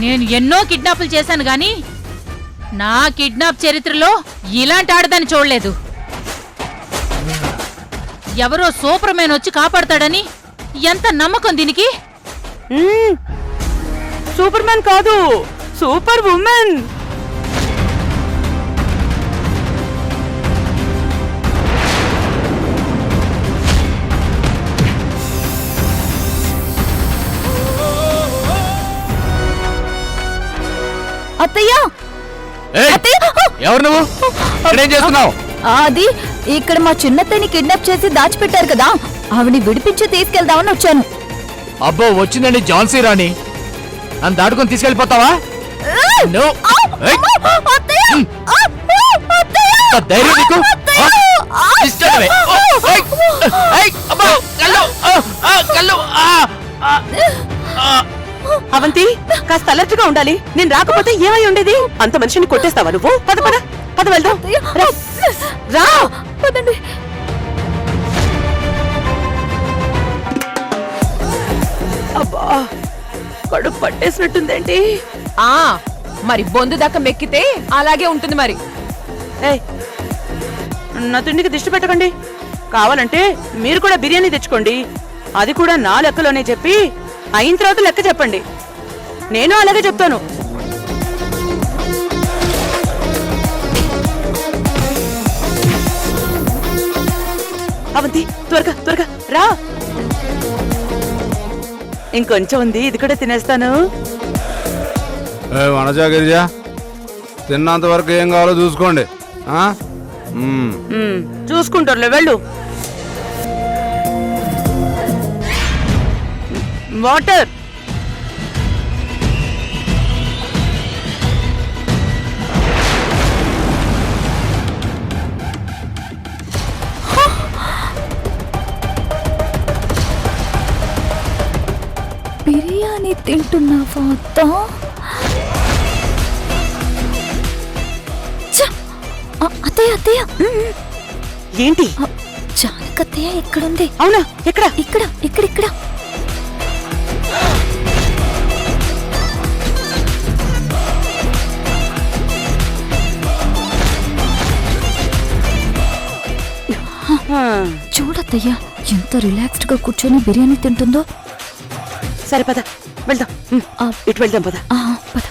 నేను ఎన్నో కిడ్నాపులు చేశాను గాని నా కిడ్నాప్ చరిత్రలో ఇలాంటి ఆడదాన్ని చూడలేదు. ఎవరో సూపర్ మ్యాన్ వచ్చి కాపాడతాడని ఎంత నమ్మకం దీనికి? సూపర్ మ్యాన్ కాదు, సూపర్ ఉమెన్. అత్తయ్య, ఎవరు నువ్వు? ఇక్కడేం చేస్తున్నావు? అది ఇక్కడ మా చిన్నత్తయ్యని కిడ్నాప్ చేసి దాచిపెట్టారు కదా, ఆవిని విడిపించి తీసుకెళ్దామని వచ్చాను. అబ్బో, వచ్చిందండి ఝాన్సీ రాణి. నన్ను దాటుకొని తీసుకెళ్ళిపోతావా? ధైర్యం నీకు? ఇష్టమే. అవంతి, కాస్త అలర్ట్ గా ఉండాలి. నేను రాకపోతే ఏమై ఉండేది? అంత మనిషిని కొట్టేస్తావా నువ్వు? పద పద పద, వెళ్దాం. రా పదండి. అబ్బా, కడుపు పట్టేసినట్టుందేంటి? మరి బొందు దాకా మెక్కితే అలాగే ఉంటుంది మరి. ఏయ్, నా తిండికి దిష్టి పెట్టకండి. కావాలంటే మీరు కూడా బిర్యానీ తెచ్చుకోండి. అది కూడా నా లెక్కలోనే చెప్పి అయిన తర్వాత లెక్క చెప్పండి. నేను అలాగే చెప్తాను. అవంతి, త్వరగా త్వరగా రా. ఇంకొంచెం ఉంది, ఇది కూడా తినేస్తాను. వనజా గిరిజా, తిన్నంత వరకు ఏం కావాలో చూసుకోండి. చూసుకుంటారులే, వెళ్ళు. వాటర్. బిర్యానీ తింటున్నావా అత్త? అత్తయ్య అత్తయ్య, ఏంటి? జానకత్తయ్య ఎక్కడుంది? అవునా? ఎక్కడ? ఇక్కడ ఇక్కడ ఇక్కడ. చూడత్తయ్య, ఎంత రిలాక్స్డ్ గా కూర్చొని బిర్యానీ తింటుందో. సరే పద, వెళ్దాం. ఇటు వెళ్దాం, పద. పద.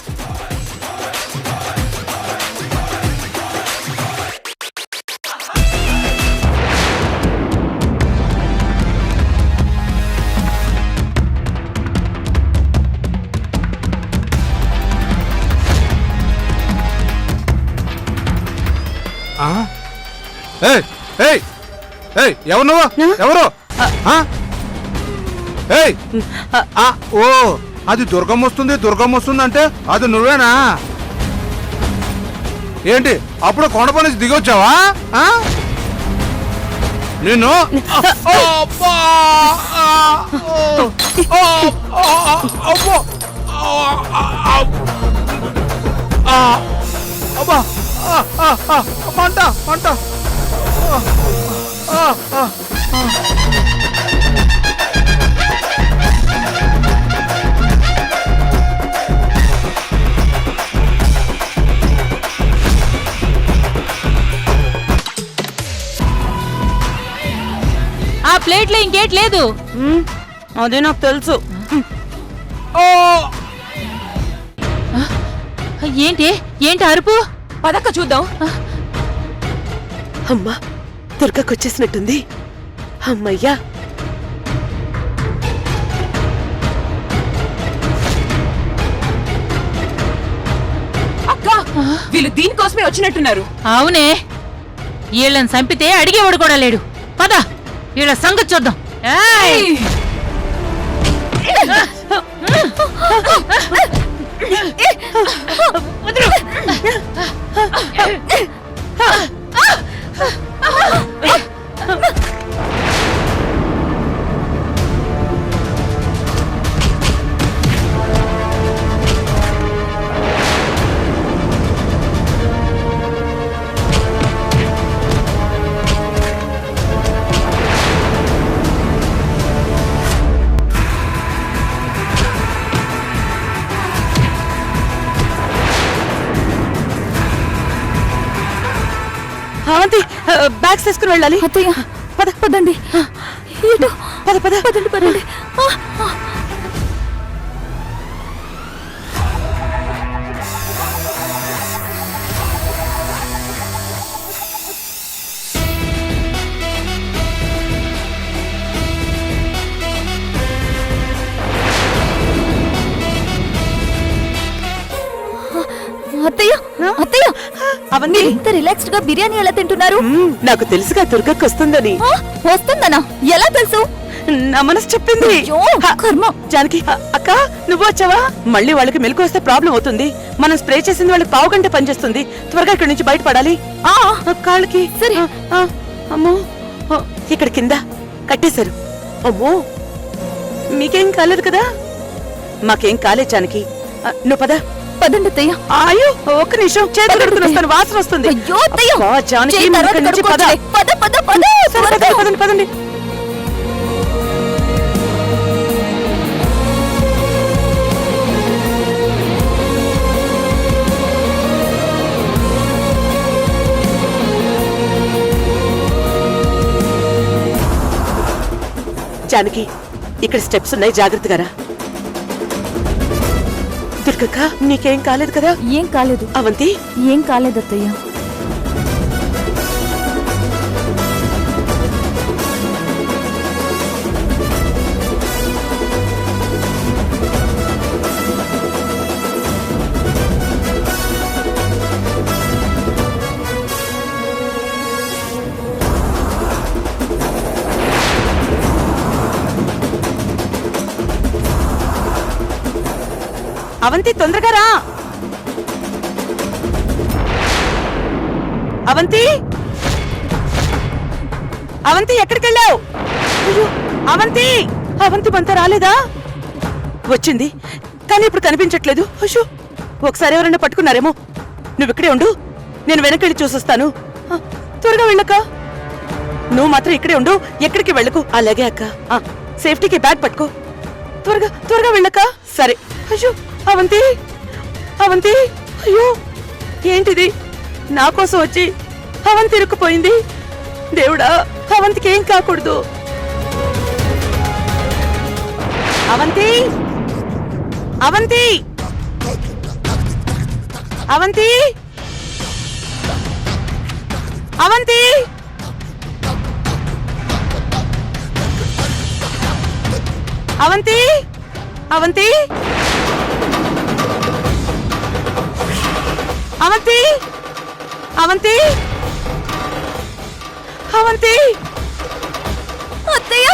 ఎవరు నువ్వు? ఎవరు? ఓ, అది దుర్గం వస్తుంది, దుర్గం వస్తుంది అంటే అది నువ్వేనా? ఏంటి అప్పుడు కొండపై నుంచి దిగొచ్చావా? నిన్ను మంట మంట. ఆ ప్లేట్లో ఇంకేట్ లేదు. అదే నాకు తెలుసు. ఏంటి ఏంటి అరుపు? పదక్క చూద్దాం. అమ్మా, దుర్గకొచ్చేసినట్టుంది. అమ్మయ్యా. అక్క వీళ్ళు దీనికోసమే వచ్చినట్టున్నారు. అవునే, వీళ్ళని చంపితే అడిగేవాడు కూడా లేడు. పద, వీళ్ళ సంగతి చూద్దాం. ఏయ్! వదిలు. అవంతి, బ్యాగ్స్ తీసుకుని వెళ్ళాలి. అత్తయ్య పద పదండి. ఇటు పద పద. పదండి పదండి. అత్తయ్య అత్తయ్య, అవంతి, ఇంత రిలాక్స్డ్ గా బిర్యానీ ఎలా తింటున్నారు? నాకు తెలుసుగా దుర్గకి వస్తుందని. వస్తుందనా? ఎలా తెలుసు? నా మనసు చెప్పింది. అయ్యో, కర్మ. జానకి, అక్క నువ్వు వచ్చావా? మళ్ళీ వాళ్ళకి మెలకు వస్తే ప్రాబ్లం అవుతుంది. మనం స్ప్రే చేసింది వాళ్ళకి పావు గంట పనిచేస్తుంది. త్వరగా ఇక్కడి నుంచి బయటపడాలి. కాళ్ళకి సరే. అమ్మో, ఇక్కడ కింద కట్టేశారు. అమ్మో, మీకేం కాలేదు కదా? మాకేం కాలేదు జానకి. నువ్వు పద. పదండి అత్తయ్య. అయ్యో, ఒక్క నిమిషం, చేతులు కడుక్కుని వస్తాను, వాసన వస్తుంది. అయ్యో అత్తయ్య, అబ్బా, జానకి, చేయి తర్వాత ఇక్కడి నుంచి పద. కడుక్కోవచ్చులే. పద పద పద. సరే, పదండి, పదండి, పదండి. జానకి, ఇక్కడ స్టెప్స్ ఉన్నాయి, జాగ్రత్తగా రా. దుర్గక్క, నీకేం కాలేదు కదా? ఏం కాలేదు. అవంతి, ఏం కాలేదు అత్తయ్య. అవంతి, తొందరగా రా. అవంతి, అవంతి, ఎక్కడికి వెళ్ళావు? అవంతి, అవంతి మనతో రాలేదా? వచ్చింది, కానీ ఇప్పుడు కనిపించట్లేదు. అయ్యో, ఒకసారి ఎవరైనా పట్టుకున్నారేమో. నువ్వు ఇక్కడే ఉండు, నేను వెనకెళ్ళి చూసొస్తాను. త్వరగా వెళ్ళక. నువ్వు మాత్రం ఇక్కడే ఉండు, ఎక్కడికి వెళ్ళకు. అలాగే అక్క. సేఫ్టీకి బ్యాగ్ పట్టుకో. త్వరగా త్వరగా వెళ్ళక. సరే. అయ్యో, అవంతి, అవంతి, అయ్యో ఏంటిది? నా కోసం వచ్చి అవంతి ఇరుక్కుపోయింది. దేవుడా, అవంతికి ఏం కాకూడదు. అవంతి, అవంతి, అవంతి, అవంతి, అవంతి, అవంతి, అవంతి, అవంతి, అవంతి, అత్తయ్య,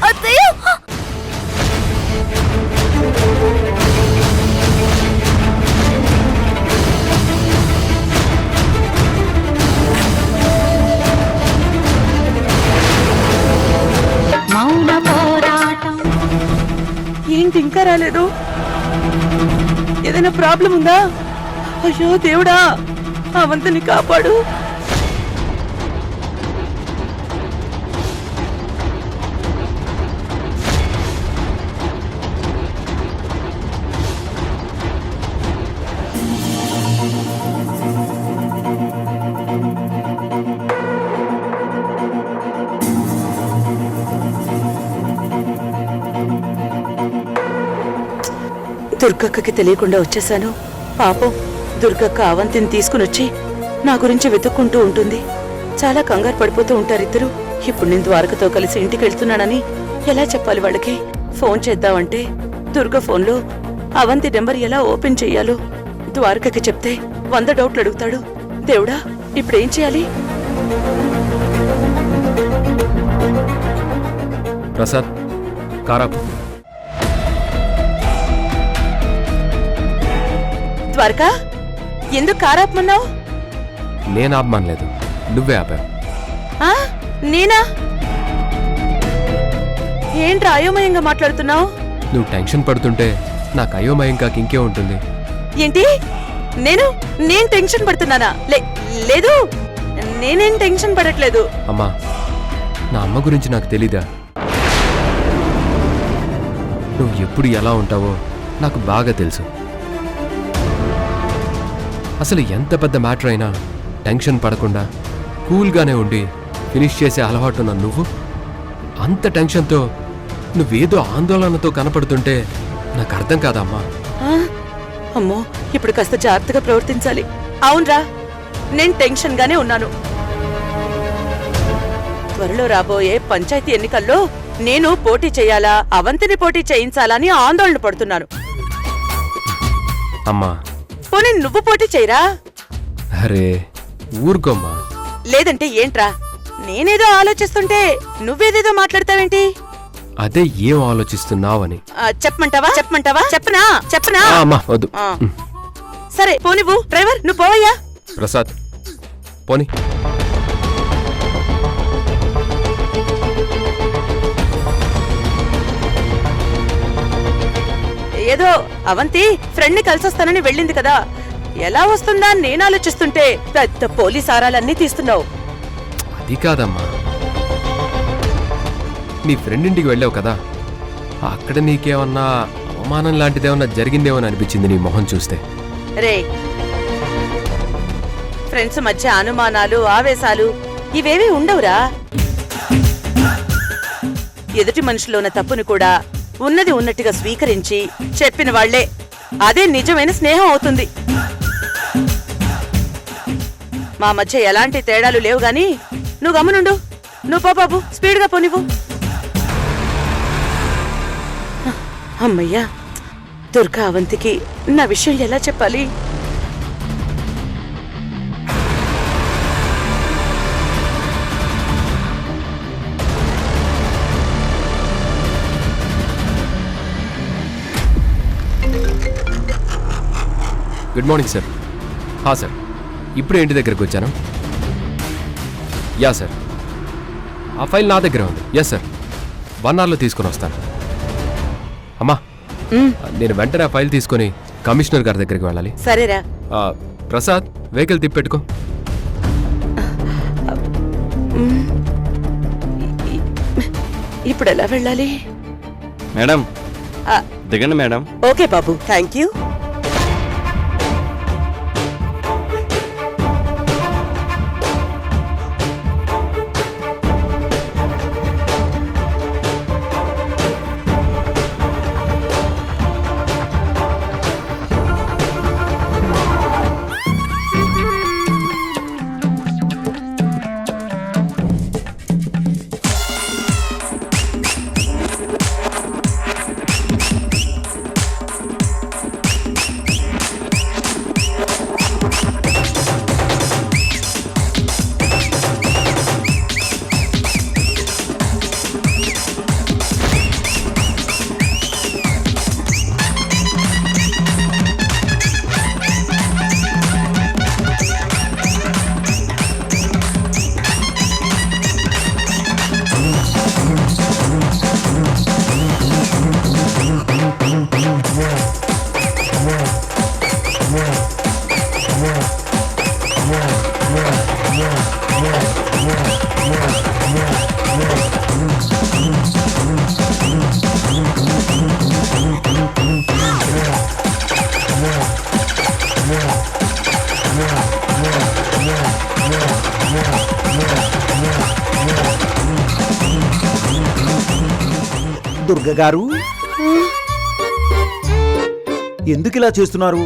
అత్తయ్య. మౌన పోరాటం. ఏంటి ఇంకా రాలేదు? ఏదైనా ప్రాబ్లం ఉందా? అయ్యో దేవుడా, అవంతిని కాపాడు. దుర్గక్కకి తెలియకుండా వచ్చేసాను. పాపం, దుర్గక్క అవంతిని తీసుకుని వచ్చి నా గురించి వెతుక్కుంటూ ఉంటుంది. చాలా కంగారు పడిపోతూ ఉంటారు ఇద్దరు. ఇప్పుడు నేను ద్వారకతో కలిసి ఇంటికి వెళ్తున్నానని ఎలా చెప్పాలి వాళ్ళకి? ఫోన్ చేద్దామంటే దుర్గ ఫోన్లో అవంతి నెంబర్ ఎలా ఓపెన్ చెయ్యాలో ద్వారకకి చెప్తే 100 డౌట్లు అడుగుతాడు. దేవుడా, ఇప్పుడేం చేయాలి? ప్రసాద్, కారాపు. ద్వారక, ఎందుకు కారాపమన్నావు? నేను ఆపమనలేదు, నువ్వే ఆపావు. నేనా? ఏంట్రా అయోమయంగా మాట్లాడుతున్నావు? నువ్వు టెన్షన్ పడుతుంటే నాకు అయోమయం కాక ఇంకే ఉంటుంది. ఏంటి? నేను టెన్షన్ పడుతున్నానా? లేదు, నేనేం టెన్షన్ పడట్లేదు. అమ్మా, నా అమ్మ గురించి నాకు తెలీదా? నువ్వు ఎప్పుడు ఎలా ఉంటావో నాకు బాగా తెలుసు. అసలు ఎంత పెద్ద మ్యాటర్ అయినా టెన్షన్ పడకుండా కూల్గానే ఉండి ఫినిష్ చేసే అలవాటు ఉన్న నువ్వు అంత టెన్షన్తో నువ్వేదో ఆందోళనతో కనపడుతుంటే నాకు అర్థం కాదమ్మా. అమ్మో, ఇప్పుడు కాస్త జాగ్రత్తగా ప్రవర్తించాలి. అవునరా, నేను టెన్షన్ గానే ఉన్నాను. త్వరలో రాబోయే పంచాయతీ ఎన్నికల్లో నేను పోటీ చేయాలా, అవంతిని పోటీ చేయించాలని ఆందోళన పడుతున్నాను. అమ్మా, పోనీ నువ్వు పోటీ చేయరా? అరే ఊరుకోమ్మా. లేదంటే ఏంట్రా? నేనేదో ఆలోచిస్తుంటే నువ్వేదేదో మాట్లాడతావేంటి? అదే ఏం ఆలోచిస్తున్నావని. చెప్పమంటావా? చెప్పనా? అమ్మా వద్దు. సరే పోనివ్వు. డ్రైవర్, నువ్వు పోవయ్యా. ప్రసాద్, పోనీ. ఏదో అవంతి ఫ్రెండ్ ని కలిసొస్తానని వెళ్ళింది కదా, ఎలా వస్తుందా అని నేను ఆలోచిస్తుంటే పెద్ద పోలీస్ ఆరాలన్నీ తీస్తున్నావు. అది కాదమ్మా, నీ ఫ్రెండ్ ఇంటికి వెళ్ళావు కదా, అక్కడ నీకేమన్నా అవమానం లాంటిదేమన్నా జరిగిందేమని అనిపించింది నీ మొహం చూస్తే. రే, ఫ్రెండ్స్ మధ్య అనుమానాలు, ఆవేశాలు ఇవేవీ ఉండవురా. ఎదుటి మనుషులో ఉన్న తప్పును కూడా ఉన్నది ఉన్నట్టుగా స్వీకరించి చెప్పిన వాళ్లే, అదే నిజమైన స్నేహం అవుతుంది. మా మధ్య ఎలాంటి తేడాలు లేవు గాని నువ్వు గమనుండు. నువ్వు పో బాబు, స్పీడ్గా పోనివ్వు. అమ్మయ్యా, దుర్గా అవంతికి నా విషయం ఎలా చెప్పాలి? Good morning sir. సార్, ఇప్పుడే ఇంటి దగ్గరకు వచ్చాను. యా సార్, ఆ ఫైల్ నా దగ్గర ఉంది. ఎస్ సార్, 1 అవర్లో తీసుకొని వస్తాను. అమ్మా, నేను వెంటనే ఆ ఫైల్ తీసుకొని కమిషనర్ గారి దగ్గరికి వెళ్ళాలి. సరేరా. ప్రసాద్, వెహికల్ తిప్పెట్టుకో. ఇప్పుడు ఎలా వెళ్ళాలి? మేడం దిగండి madam. Okay Babu, thank you. Durga గారు, ఎందుకు ఇలా చేస్తున్నారు?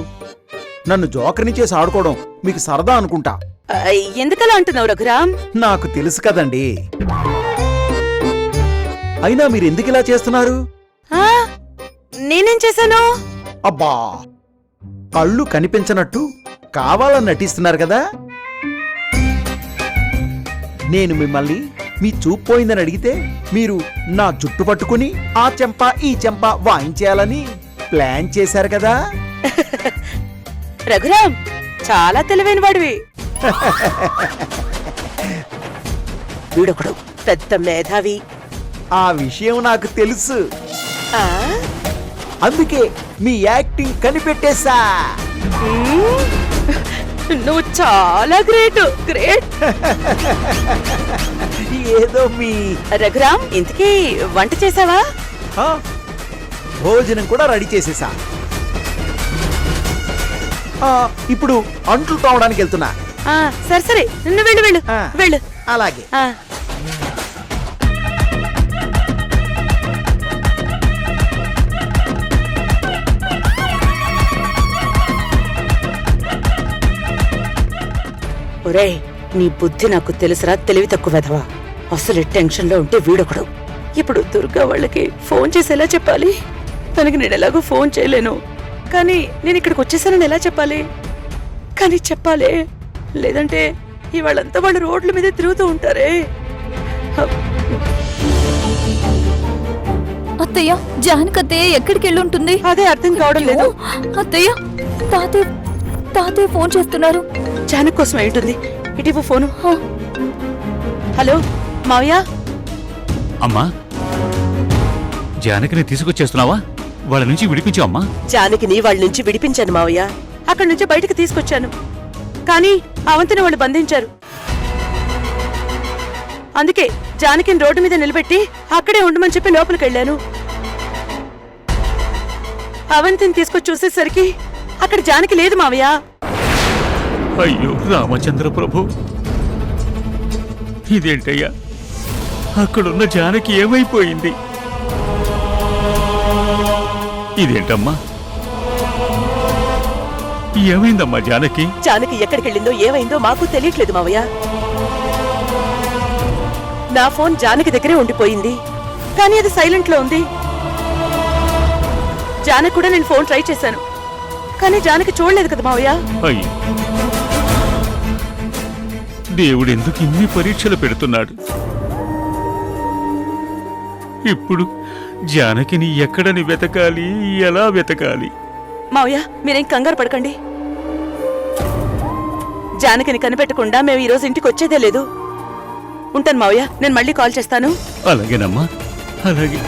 నన్ను జోకర్ని చేసి ఆడుకోవడం మీకు సరదా అనుకుంటా. ఆ, ఎందుకలా అంటున్నావు రఘురామ్? నాకు తెలుసు కదండి. అయినా మీరు ఎందుకు ఇలా చేస్తున్నారు? ఆ, నేనేం చేశాను? అబ్బా, కళ్ళు కనిపించనట్టు కావాలని నటిస్తున్నారు కదా. నేను మిమ్మల్ని మీ చూపు పోయిందని అడిగితే మీరు నా జుట్టు పట్టుకుని ఆ చెంప ఈ చెంప వాయించేయాలని ప్లాన్ చేశారు కదా. రఘురామ్ చాలా తెలివైన వాడివి. వీడొకడు పెద్ద మేధావి. ఆ విషయం నాకు తెలుసు. ఆ, అందుకే మీ యాక్టింగ్ కనిపెట్టేశా. నువ్వు చాలా గ్రేట్. ఏదో మీ రఘురామ్, ఇంతకీ వంట చేసావా? ఆ, భోజనం కూడా రెడీ చేసేసా. ఇప్పుడు అంట్లు తోవడానికి వెళ్తున్నా. ఆ, సరే నువ్వు వెళ్ళు ఆ. వెళ్ళు. అలాగే. ఆ, ఒరేయ్, నీ బుద్ధి నాకు తెలుసురా, తెలివి తక్కువ వెధవా. అసలు టెన్షన్ లో ఉంటే వీడొకడు. ఇప్పుడు దుర్గా వాళ్ళకి ఫోన్ చేసి ఎలా చెప్పాలి? తనకి నేను ఎలాగో ఫోన్ చేయలేను, కానీ నేను ఇక్కడికి వచ్చేసానని ఎలా చెప్పాలి? కానీ చెప్పాలే, లేదంటే ఇవాళంతా వాళ్ళు రోడ్ల మీద తిరుగుతూ ఉంటారే. అత్తయ్య, జానకత్తయ్య ఎక్కడికి వెళ్ళి ఉంటుంది? అదే అర్థం కావడం లేదు. అత్తయ్య, తాతయ్య ఫోన్ చేస్తున్నారు. జానక్ కోసం అయి ఉంటుంది. ఇటీవు ఫోను. హలో మావయ్య. అమ్మా, జానకిని తీసుకొచ్చేస్తున్నావా? వాళ్ళ నుంచి విడిపించు అమ్మా. జానకిని వాళ్ళ నుంచి విడిపించాను మావయ్య. అక్కడి నుంచి బయటకు తీసుకొచ్చాను, కానీ అవంతిని వాళ్ళు బంధించారు. అందుకే జానకిని రోడ్డు మీద నిలబెట్టి అక్కడే ఉండమని చెప్పి లోపలికి వెళ్ళాను. అవంతిని తీసుకొచ్చి చూసేసరికి అక్కడ జానకి లేదు మావయ్య. అయ్యో రామచంద్ర ప్రభు, ఇదేంటయ్యా? అక్కడున్న జానకి ఏమైపోయింది? ఇదేంటమ్మా? ఏమైందమ్మా జానకి? జానకి ఎక్కడికి వెళ్ళిందో ఏమైందో మాకు తెలియట్లేదు మావయ్య. నా ఫోన్ జానకి దగ్గరే ఉండిపోయింది, కానీ అది సైలెంట్ లో ఉంది. జానకి కూడా నేను ఫోన్ ట్రై చేశాను, కానీ జానకి చూడలేదు కదా మావయ్య. అయ్యో, దేవుడు ఎందుకు ఇన్ని పరీక్షలు పెడుతున్నాడు? ఇప్పుడు జానకిని ఎక్కడని వెతకాలి, ఎలా వెతకాలి? మావయ్య, మీరేం కంగారు పడకండి. జానకిని కనిపెట్టకుండా మేము ఈరోజు ఇంటికి వచ్చేదే లేదు. ఉంటాను మావయ్య, నేను మళ్ళీ కాల్ చేస్తాను. అలాగేనమ్మా, అలాగే.